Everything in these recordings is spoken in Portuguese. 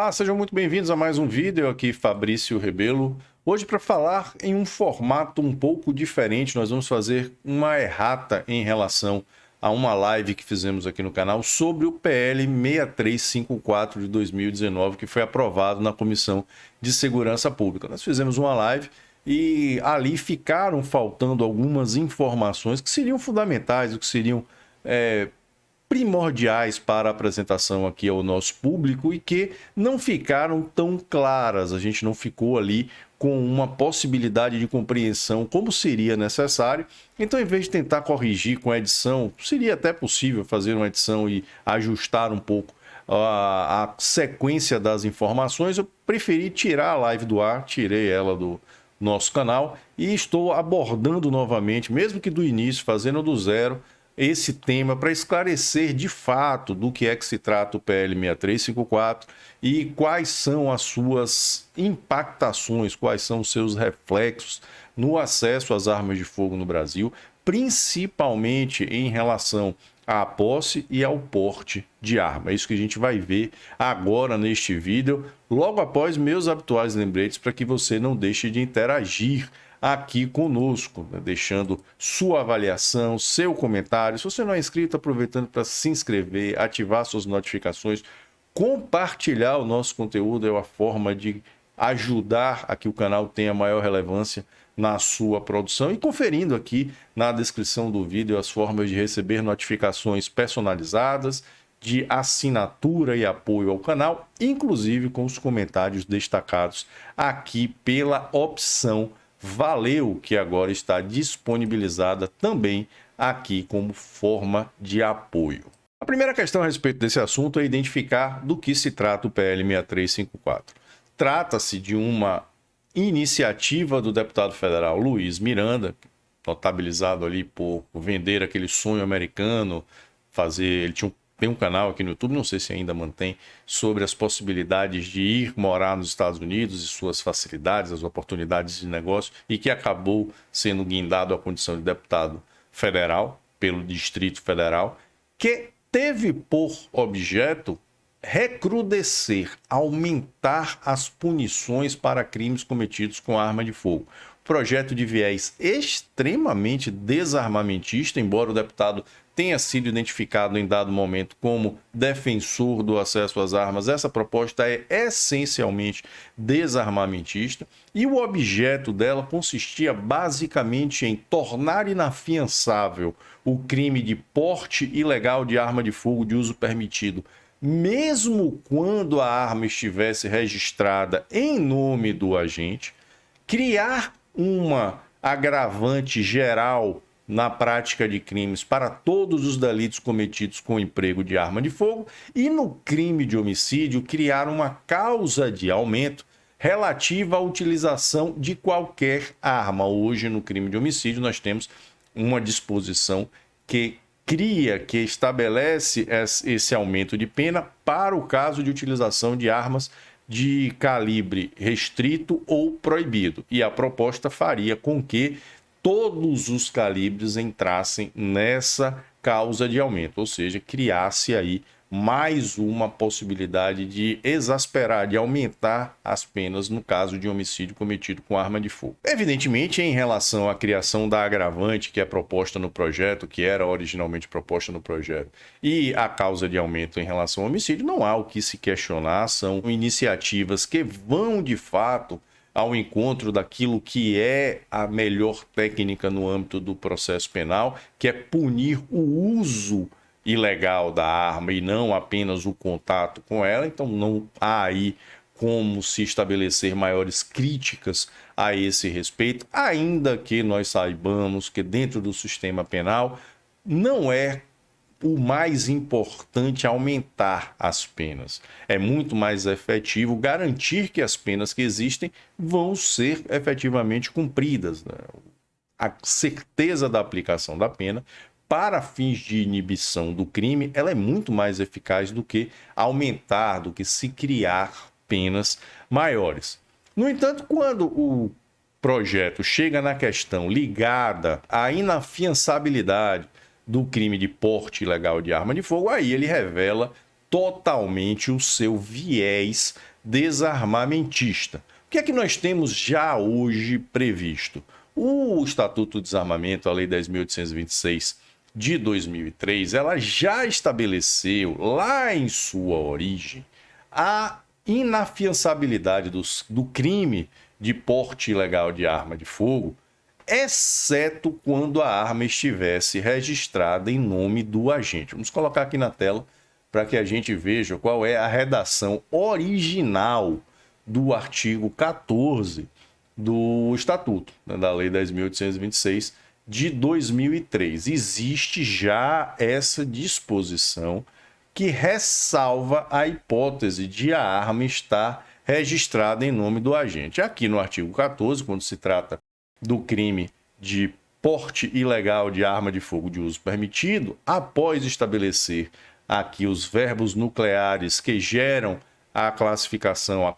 Olá, sejam muito bem-vindos a mais um vídeo. Aqui Fabrício Rebelo. Hoje, para falar em um formato um pouco diferente, nós vamos fazer uma errata em relação a uma live que fizemos aqui no canal sobre o PL 6354 de 2019, que foi aprovado na Comissão de Segurança Pública. Nós fizemos uma live e ali ficaram faltando algumas informações que seriam fundamentais, que seriam primordiais para a apresentação aqui ao nosso público e que não ficaram tão claras. A gente não ficou ali com uma possibilidade de compreensão como seria necessário. Então, em vez de tentar corrigir com a edição, seria até possível fazer uma edição e ajustar um pouco a sequência das informações. Eu preferi tirar a live do ar, tirei ela do nosso canal e estou abordando novamente, mesmo que do início, fazendo do zero, esse tema para esclarecer de fato do que é que se trata o PL 6354 e quais são as suas impactações, quais são os seus reflexos no acesso às armas de fogo no Brasil, principalmente em relação à posse e ao porte de arma. É isso que a gente vai ver agora neste vídeo, logo após meus habituais lembretes, para que você não deixe de interagir aqui conosco, né? Deixando sua avaliação, seu comentário. Se você não é inscrito, aproveitando para se inscrever, ativar suas notificações, compartilhar o nosso conteúdo é uma forma de ajudar a que o canal tenha maior relevância na sua produção, e conferindo aqui na descrição do vídeo as formas de receber notificações personalizadas, de assinatura e apoio ao canal, inclusive com os comentários destacados aqui pela opção Valeu, que agora está disponibilizada também aqui como forma de apoio. A primeira questão a respeito desse assunto é identificar do que se trata o PL 6354. Trata-se de uma iniciativa do deputado federal Luiz Miranda, notabilizado ali por vender aquele sonho americano, ele tem um canal aqui no YouTube, não sei se ainda mantém, sobre as possibilidades de ir morar nos Estados Unidos e suas facilidades, as oportunidades de negócio, e que acabou sendo guindado à condição de deputado federal, pelo Distrito Federal, que teve por objeto recrudescer, aumentar as punições para crimes cometidos com arma de fogo. Projeto de viés extremamente desarmamentista, embora o deputado tenha sido identificado em dado momento como defensor do acesso às armas, essa proposta é essencialmente desarmamentista e o objeto dela consistia basicamente em tornar inafiançável o crime de porte ilegal de arma de fogo de uso permitido, mesmo quando a arma estivesse registrada em nome do agente, criar uma agravante geral na prática de crimes para todos os delitos cometidos com emprego de arma de fogo e no crime de homicídio criar uma causa de aumento relativa à utilização de qualquer arma. Hoje, no crime de homicídio, nós temos uma disposição que estabelece esse aumento de pena para o caso de utilização de armas de calibre restrito ou proibido. E a proposta faria com que todos os calibres entrassem nessa causa de aumento, ou seja, criasse aí mais uma possibilidade de exasperar, de aumentar as penas no caso de homicídio cometido com arma de fogo. Evidentemente, em relação à criação da agravante que é proposta no projeto, que era originalmente proposta no projeto, e a causa de aumento em relação ao homicídio, não há o que se questionar, são iniciativas que vão de fato ao encontro daquilo que é a melhor técnica no âmbito do processo penal, que é punir o uso ilegal da arma e não apenas o contato com ela. Então não há aí como se estabelecer maiores críticas a esse respeito, ainda que nós saibamos que dentro do sistema penal não é o mais importante aumentar as penas. É muito mais efetivo garantir que as penas que existem vão ser efetivamente cumpridas, né? A certeza da aplicação da pena para fins de inibição do crime, ela é muito mais eficaz do que aumentar, do que se criar penas maiores. No entanto, quando o projeto chega na questão ligada à inafiançabilidade do crime de porte ilegal de arma de fogo, aí ele revela totalmente o seu viés desarmamentista. O que é que nós temos já hoje previsto? O Estatuto do Desarmamento, a Lei 10.826 de 2003, ela já estabeleceu, lá em sua origem, a inafiançabilidade do crime de porte ilegal de arma de fogo, exceto quando a arma estivesse registrada em nome do agente. Vamos colocar aqui na tela para que a gente veja qual é a redação original do artigo 14 do Estatuto, né, da Lei 10.826 de 2003. Existe já essa disposição que ressalva a hipótese de a arma estar registrada em nome do agente. Aqui no artigo 14, quando se trata do crime de porte ilegal de arma de fogo de uso permitido, após estabelecer aqui os verbos nucleares que geram a classificação,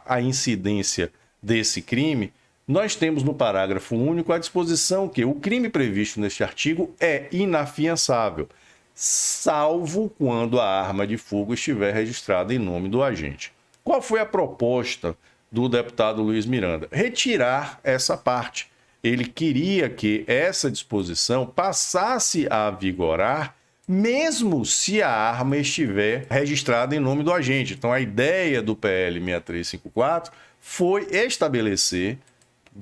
a incidência desse crime, nós temos no parágrafo único a disposição que o crime previsto neste artigo é inafiançável, salvo quando a arma de fogo estiver registrada em nome do agente. Qual foi a proposta do deputado Luiz Miranda? Retirar essa parte. Ele queria que essa disposição passasse a vigorar mesmo se a arma estiver registrada em nome do agente. Então, a ideia do PL 6354 foi estabelecer,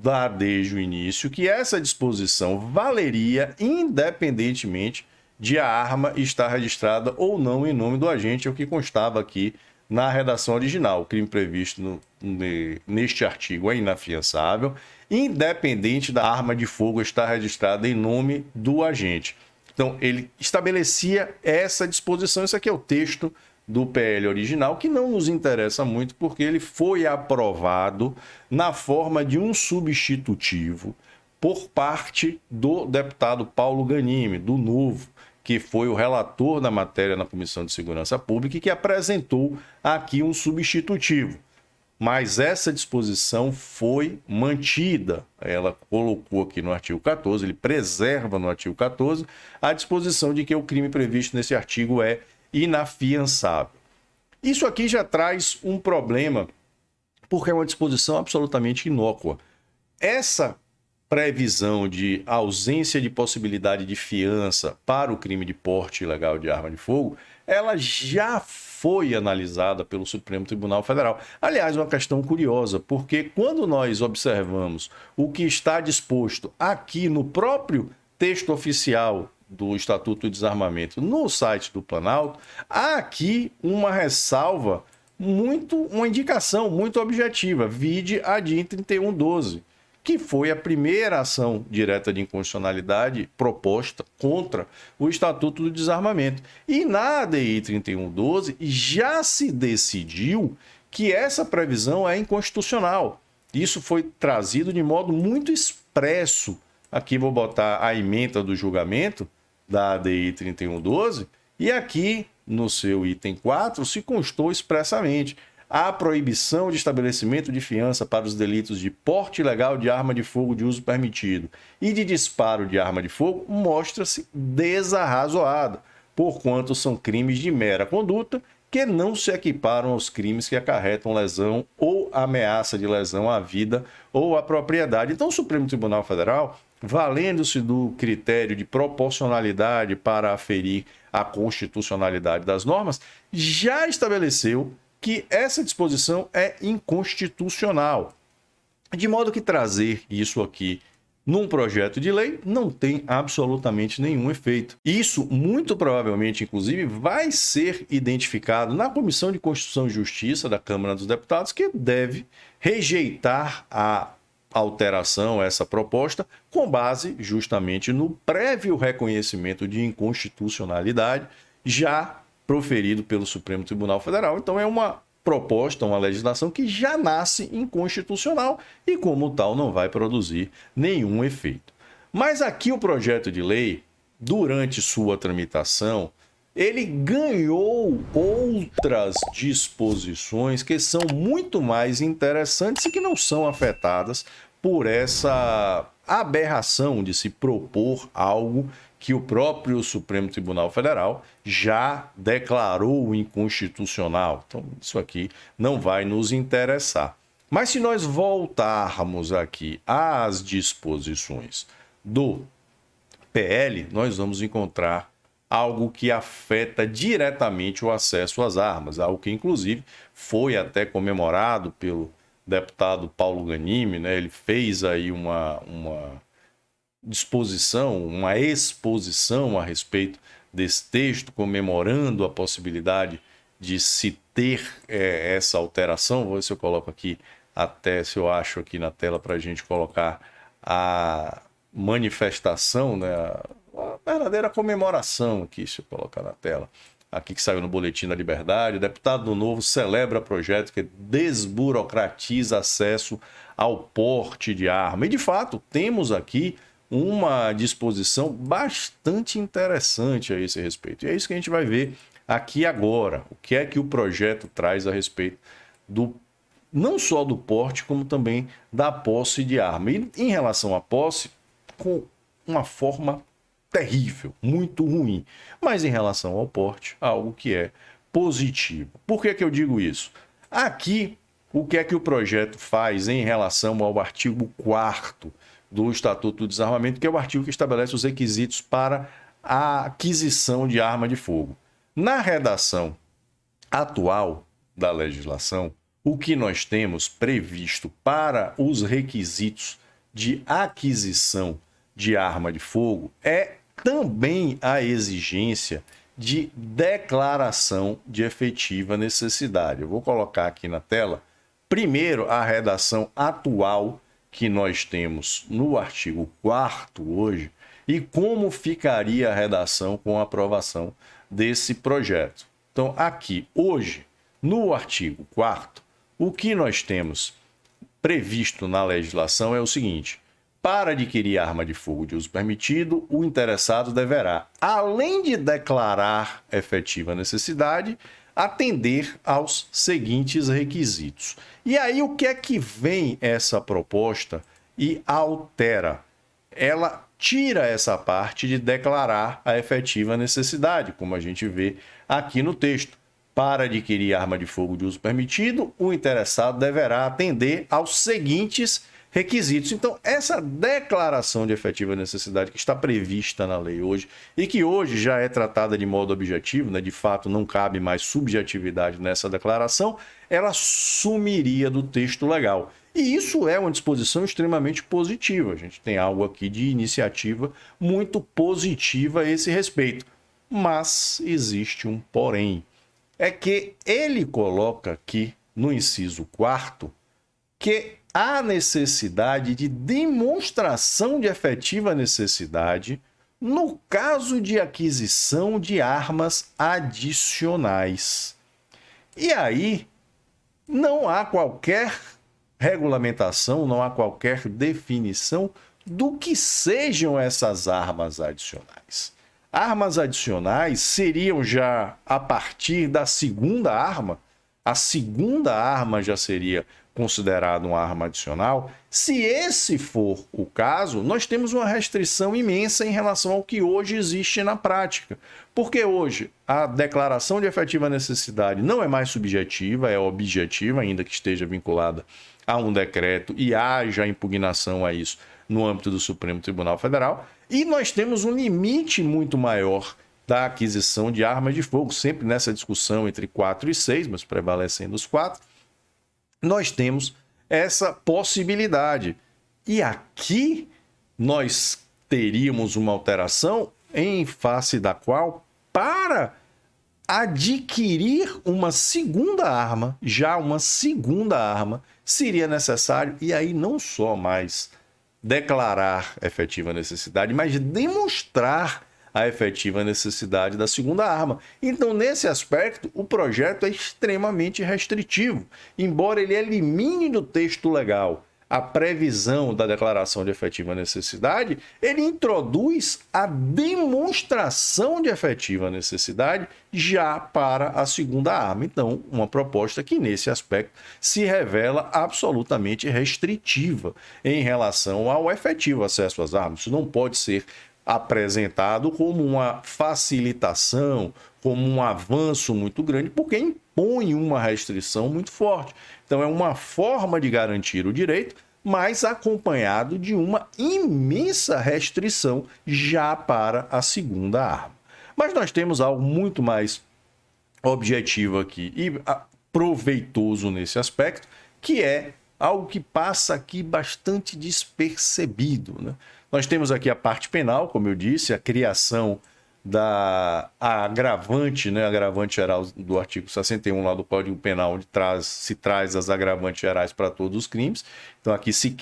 lá desde o início, que essa disposição valeria independentemente de a arma estar registrada ou não em nome do agente, é o que constava aqui na redação original. O crime previsto neste artigo é inafiançável, independente da arma de fogo estar registrada em nome do agente. Então, ele estabelecia essa disposição. Isso aqui é o texto do PL original, que não nos interessa muito, porque ele foi aprovado na forma de um substitutivo por parte do deputado Paulo Ganime, do Novo, que foi o relator da matéria na Comissão de Segurança Pública e que apresentou aqui um substitutivo. Mas essa disposição foi mantida. Ela colocou aqui no artigo 14, ele preserva no artigo 14 a disposição de que o crime previsto nesse artigo é inafiançável. Isso aqui já traz um problema, porque é uma disposição absolutamente inócua. Essa previsão de ausência de possibilidade de fiança para o crime de porte ilegal de arma de fogo, ela já foi analisada pelo Supremo Tribunal Federal. Aliás, uma questão curiosa, porque quando nós observamos o que está disposto aqui no próprio texto oficial do Estatuto de Desarmamento no site do Planalto, há aqui uma ressalva, uma indicação muito objetiva, vide a DIN 3112, que foi a primeira ação direta de inconstitucionalidade proposta contra o Estatuto do Desarmamento. E na ADI 3112 já se decidiu que essa previsão é inconstitucional. Isso foi trazido de modo muito expresso. Aqui vou botar a ementa do julgamento da ADI 3112, e aqui no seu item 4 se constou expressamente: a proibição de estabelecimento de fiança para os delitos de porte ilegal de arma de fogo de uso permitido e de disparo de arma de fogo mostra-se desarrazoada, porquanto são crimes de mera conduta que não se equiparam aos crimes que acarretam lesão ou ameaça de lesão à vida ou à propriedade. Então, o Supremo Tribunal Federal, valendo-se do critério de proporcionalidade para aferir a constitucionalidade das normas, já estabeleceu que essa disposição é inconstitucional. De modo que trazer isso aqui num projeto de lei não tem absolutamente nenhum efeito. Isso, muito provavelmente, inclusive, vai ser identificado na Comissão de Constituição e Justiça da Câmara dos Deputados, que deve rejeitar a alteração, essa proposta, com base justamente no prévio reconhecimento de inconstitucionalidade já proferido pelo Supremo Tribunal Federal. Então é uma proposta, uma legislação que já nasce inconstitucional e, como tal, não vai produzir nenhum efeito. Mas aqui o projeto de lei, durante sua tramitação, ele ganhou outras disposições que são muito mais interessantes e que não são afetadas por essa aberração de se propor algo que o próprio Supremo Tribunal Federal já declarou inconstitucional. Então, isso aqui não vai nos interessar. Mas se nós voltarmos aqui às disposições do PL, nós vamos encontrar algo que afeta diretamente o acesso às armas, algo que, inclusive, foi até comemorado pelo deputado Paulo Ganimi, né? Ele fez aí uma disposição, uma exposição a respeito desse texto, comemorando a possibilidade de se ter essa alteração. Vou ver se eu coloco aqui, até se eu acho aqui na tela para a gente colocar a manifestação, né? A verdadeira comemoração aqui, se eu colocar na tela. Aqui que saiu no Boletim da Liberdade, o deputado do Novo celebra projeto que desburocratiza acesso ao porte de arma. E, de fato, temos aqui uma disposição bastante interessante a esse respeito. E é isso que a gente vai ver aqui agora. O que é que o projeto traz a respeito não só do porte, como também da posse de arma. E em relação à posse, com uma forma terrível, muito ruim. Mas em relação ao porte, algo que é positivo. Por que eu digo isso? Aqui, o que é que o projeto faz em relação ao artigo 4º do Estatuto do Desarmamento, que é o artigo que estabelece os requisitos para a aquisição de arma de fogo. Na redação atual da legislação, o que nós temos previsto para os requisitos de aquisição de arma de fogo é também a exigência de declaração de efetiva necessidade. Eu vou colocar aqui na tela, primeiro, a redação atual que nós temos no artigo 4º hoje e como ficaria a redação com a aprovação desse projeto. Então, aqui, hoje, no artigo 4º, o que nós temos previsto na legislação é o seguinte: para adquirir arma de fogo de uso permitido, o interessado deverá, além de declarar efetiva necessidade, atender aos seguintes requisitos. E aí, o que é que vem essa proposta e altera? Ela tira essa parte de declarar a efetiva necessidade, como a gente vê aqui no texto. Para adquirir arma de fogo de uso permitido, o interessado deverá atender aos seguintes requisitos. Então, essa declaração de efetiva necessidade que está prevista na lei hoje e que hoje já é tratada de modo objetivo, né? De fato não cabe mais subjetividade nessa declaração, ela sumiria do texto legal. E isso é uma disposição extremamente positiva. A gente tem algo aqui de iniciativa muito positiva a esse respeito. Mas existe um porém. É que ele coloca aqui no inciso 4º que há necessidade de demonstração de efetiva necessidade no caso de aquisição de armas adicionais. E aí não há qualquer regulamentação, não há qualquer definição do que sejam essas armas adicionais. Armas adicionais seriam já a partir da segunda arma? A segunda arma já seria considerada uma arma adicional? Se esse for o caso, nós temos uma restrição imensa em relação ao que hoje existe na prática. Porque hoje a declaração de efetiva necessidade não é mais subjetiva, é objetiva, ainda que esteja vinculada a um decreto e haja impugnação a isso no âmbito do Supremo Tribunal Federal. E nós temos um limite muito maior da aquisição de armas de fogo, sempre nessa discussão entre 4 e 6, mas prevalecendo os 4, nós temos essa possibilidade. E aqui nós teríamos uma alteração em face da qual, para adquirir uma segunda arma, já uma segunda arma, seria necessário, e aí não só mais declarar efetiva necessidade, mas demonstrar a efetiva necessidade da segunda arma. Então, nesse aspecto, o projeto é extremamente restritivo. Embora ele elimine do texto legal a previsão da declaração de efetiva necessidade, ele introduz a demonstração de efetiva necessidade já para a segunda arma. Então, uma proposta que, nesse aspecto, se revela absolutamente restritiva em relação ao efetivo acesso às armas. Isso não pode ser apresentado como uma facilitação, como um avanço muito grande, porque impõe uma restrição muito forte. Então, é uma forma de garantir o direito, mas acompanhado de uma imensa restrição já para a segunda arma. Mas nós temos algo muito mais objetivo aqui e proveitoso nesse aspecto, que é algo que passa aqui bastante despercebido, né? Nós temos aqui a parte penal, como eu disse, a criação da agravante, né, agravante geral do artigo 61 lá do Código Penal, onde se traz as agravantes gerais para todos os crimes. Então aqui se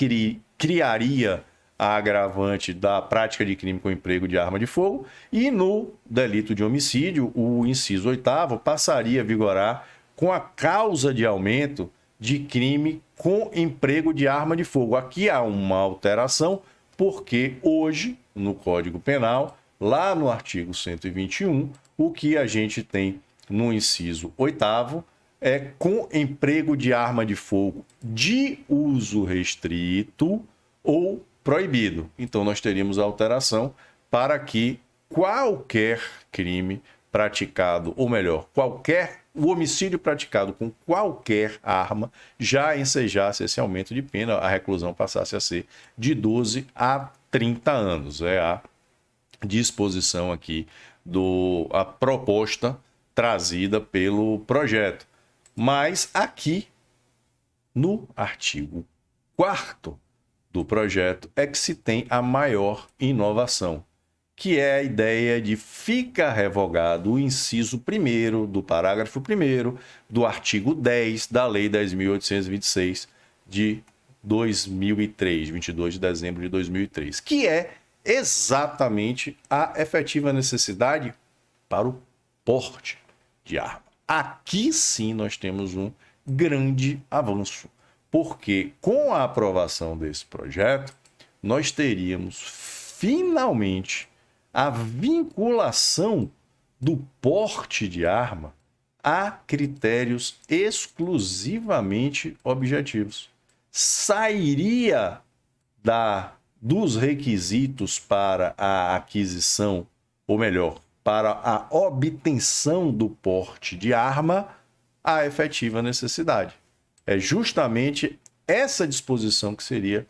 criaria a agravante da prática de crime com emprego de arma de fogo, e no delito de homicídio, o inciso 8º passaria a vigorar com a causa de aumento de crime com emprego de arma de fogo. Aqui há uma alteração, porque hoje, no Código Penal, lá no artigo 121, o que a gente tem no inciso 8º é com emprego de arma de fogo de uso restrito ou proibido. Então, nós teríamos a alteração para que qualquer crime praticado, ou melhor, o homicídio praticado com qualquer arma já ensejasse esse aumento de pena, a reclusão passasse a ser de 12 a 30 anos. É a disposição aqui a proposta trazida pelo projeto. Mas aqui, no artigo 4º do projeto, é que se tem a maior inovação, que é a ideia de fica revogado o inciso 1º do parágrafo 1º do artigo 10 da Lei 10.826 de 2003, 22 de dezembro de 2003, que é exatamente a efetiva necessidade para o porte de arma. Aqui sim nós temos um grande avanço, porque com a aprovação desse projeto, nós teríamos finalmente a vinculação do porte de arma a critérios exclusivamente objetivos. Sairia dos requisitos para a aquisição, ou melhor, para a obtenção do porte de arma, a efetiva necessidade. É justamente essa disposição que seria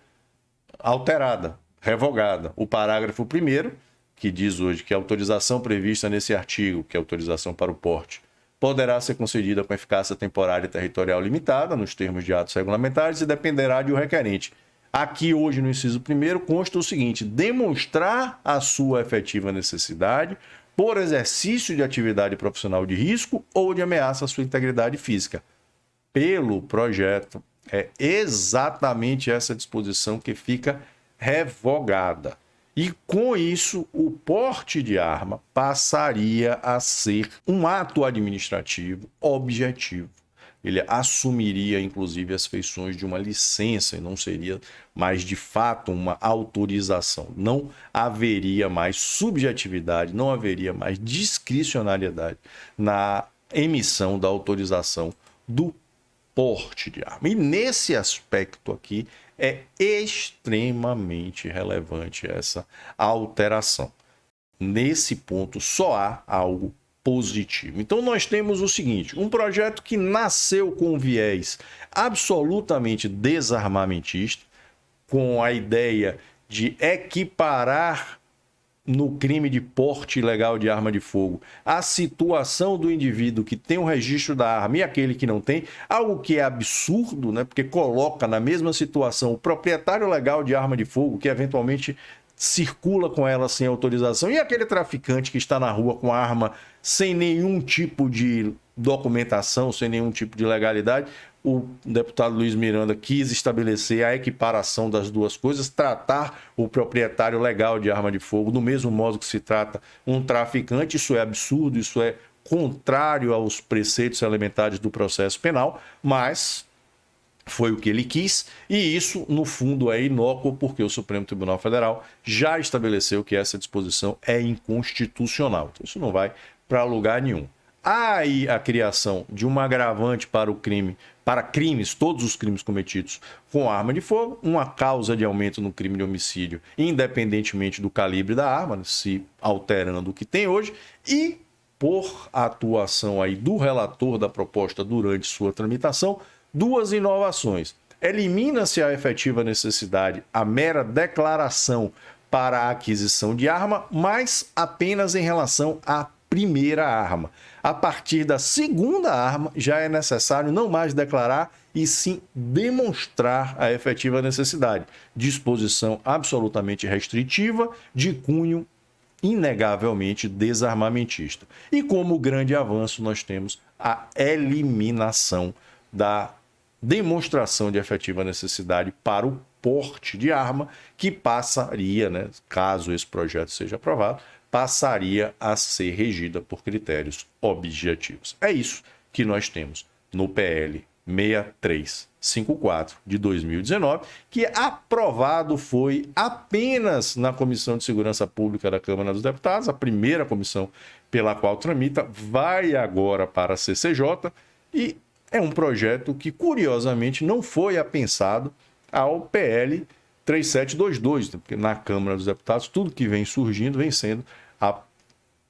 alterada, revogada. O parágrafo 1º, que diz hoje que a autorização prevista nesse artigo, que é a autorização para o porte, poderá ser concedida com eficácia temporária e territorial limitada, nos termos de atos regulamentares, e dependerá de o requerente. Aqui, hoje, no inciso 1º, consta o seguinte: demonstrar a sua efetiva necessidade por exercício de atividade profissional de risco ou de ameaça à sua integridade física. Pelo projeto, é exatamente essa disposição que fica revogada. E, com isso, o porte de arma passaria a ser um ato administrativo objetivo. Ele assumiria, inclusive, as feições de uma licença e não seria mais, de fato, uma autorização. Não haveria mais subjetividade, não haveria mais discricionariedade na emissão da autorização do porte de arma. E nesse aspecto aqui é extremamente relevante essa alteração. Nesse ponto só há algo positivo. Então nós temos o seguinte: um projeto que nasceu com viés absolutamente desarmamentista, com a ideia de equiparar no crime de porte ilegal de arma de fogo a situação do indivíduo que tem o registro da arma e aquele que não tem, algo que é absurdo, né? Porque coloca na mesma situação o proprietário legal de arma de fogo, que eventualmente circula com ela sem autorização, e aquele traficante que está na rua com a arma sem nenhum tipo de documentação, sem nenhum tipo de legalidade. O deputado Luiz Miranda quis estabelecer a equiparação das duas coisas, tratar o proprietário legal de arma de fogo do mesmo modo que se trata um traficante. Isso é absurdo, isso é contrário aos preceitos elementares do processo penal, mas foi o que ele quis, e isso, no fundo, é inócuo, porque o Supremo Tribunal Federal já estabeleceu que essa disposição é inconstitucional. Então, isso não vai para lugar nenhum. há aí a criação de um agravante para o crime, para crimes, todos os crimes cometidos com arma de fogo, uma causa de aumento no crime de homicídio, independentemente do calibre da arma, se alterando o que tem hoje, e por atuação aí do relator da proposta durante sua tramitação, duas inovações. Elimina-se a efetiva necessidade, a mera declaração para a aquisição de arma, mas apenas em relação à primeira arma. A partir da segunda arma, já é necessário não mais declarar e sim demonstrar a efetiva necessidade. Disposição absolutamente restritiva, de cunho inegavelmente desarmamentista. E como grande avanço, nós temos a eliminação da demonstração de efetiva necessidade para o porte de arma, que passaria, né, caso esse projeto seja aprovado, passaria a ser regida por critérios objetivos. É isso que nós temos no PL 6354 de 2019, que aprovado foi apenas na Comissão de Segurança Pública da Câmara dos Deputados, a primeira comissão pela qual tramita, vai agora para a CCJ, e é um projeto que, curiosamente, não foi apensado ao PL 3722, porque na Câmara dos Deputados tudo que vem surgindo vem sendo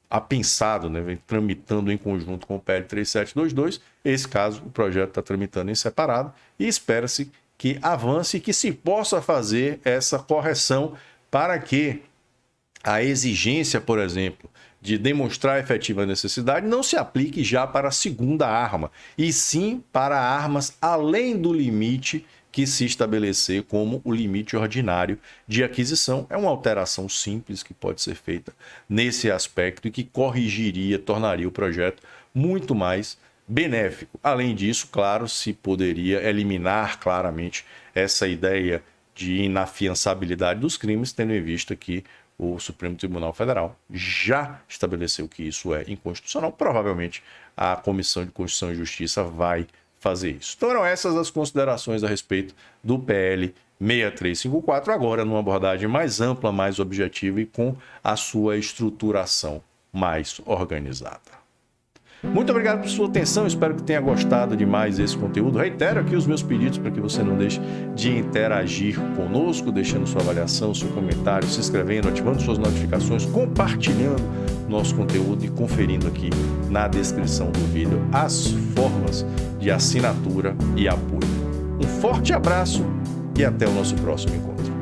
apensado, né? Vem tramitando em conjunto com o PL 3722. Esse caso, o projeto está tramitando em separado e espera-se que avance e que se possa fazer essa correção para que a exigência, por exemplo, de demonstrar a efetiva necessidade não se aplique já para a segunda arma, e sim para armas além do limite que se estabelecer como o limite ordinário de aquisição. É uma alteração simples que pode ser feita nesse aspecto e que corrigiria, tornaria o projeto muito mais benéfico. Além disso, claro, se poderia eliminar claramente essa ideia de inafiançabilidade dos crimes, tendo em vista que o Supremo Tribunal Federal já estabeleceu que isso é inconstitucional. Provavelmente a Comissão de Constituição e Justiça vai fazer isso. Então eram essas as considerações a respeito do PL 6354, agora numa abordagem mais ampla, mais objetiva e com a sua estruturação mais organizada. Muito obrigado por sua atenção, espero que tenha gostado demais desse conteúdo. Reitero aqui os meus pedidos para que você não deixe de interagir conosco, deixando sua avaliação, seu comentário, se inscrevendo, ativando suas notificações, compartilhando nosso conteúdo e conferindo aqui na descrição do vídeo as formas de assinatura e apoio. Um forte abraço e até o nosso próximo encontro.